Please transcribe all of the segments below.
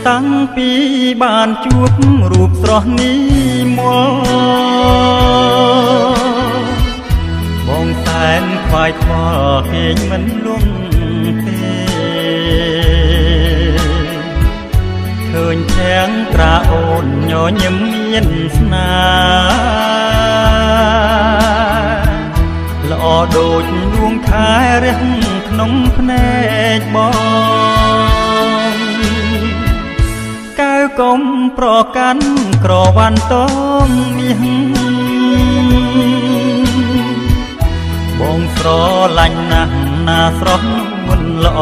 តាំងពីបានជួបរូបស្រស់នេះមកបងសែនខ្វាយខ្វល់គេងមិនលំទេឃើញទាំងត្រាអូនញញឹមមានស្នាល្អដូចដួងខែរះក្នុងភ្នែកបងកៅកុំប្រកាន់ក្រវ៉ាន់តងមាសបងស្រឡាញ់ណាស់ណាស្រស់មុនល្អ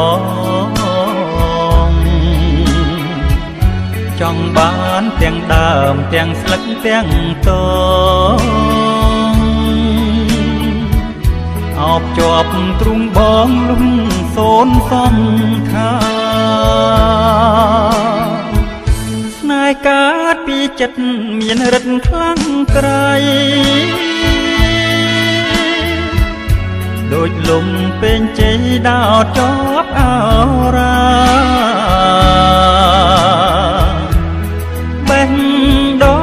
ចង់បានទាំងដើមទាំងស្លឹកទាំងតងអបជាប់ទ្រូងបងលំសូនសំខាស្នេហ៍កើតពីចិត្តមានរិទ្ធខ្លាំងក្រៃដូចលំពេញជ័យដោតជាប់អរាបេះដូ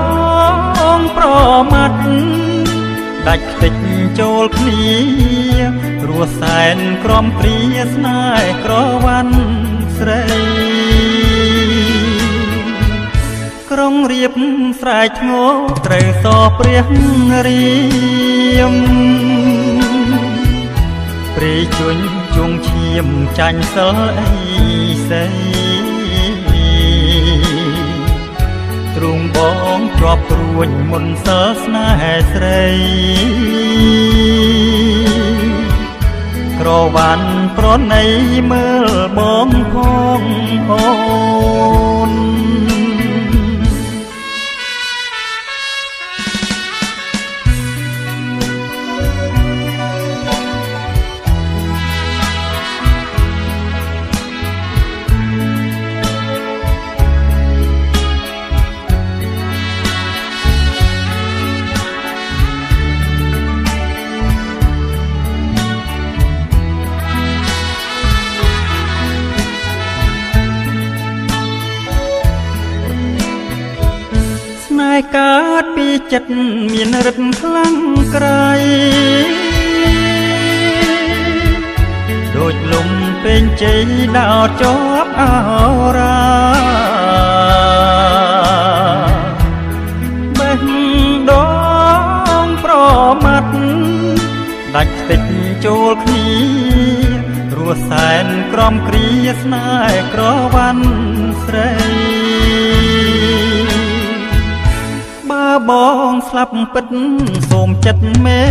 ងប្រមាត់ដាច់ខ្ទេចចូលគ្នារស់សែនក្រំព្រាស្នេហ៍ក្រវ៉ាន់ស្រីក្រុងរៀបស្រែកធ្ងោត្រូវសព្រះរៀមព្រៃជញ្ជងឈាមចាញ់សិលអីសីទ្រូងបងជាប់ព្រួញមុនសិលស្នេហ៍ស្រីក្រវ៉ាន់ប្រណីមើលបងផងអូនកើតពីចិត្តមានរិទ្ធខ្លាំងក្រៃដូចលំពេញជ័យដោតជាប់អរាបេះដូងប្រមាត់ដាច់ខ្ទេចចូលគ្នារស់សែនក្រំគ្រាស្នេហ៍ក្រវ៉ាន់ស្រីបងស្លាប់ពិតសូមចិត្តមេ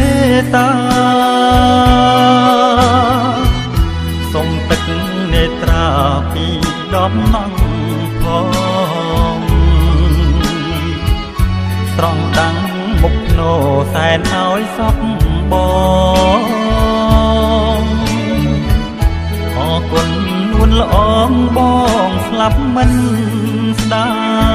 ត្តាសូមទឹកនេត្រាពីដំណងផងស្រង់ដាំងមុខណូសែនឲ្យសពបងអរគុណនួនល្អងបងស្លាប់មិនស្ដាយ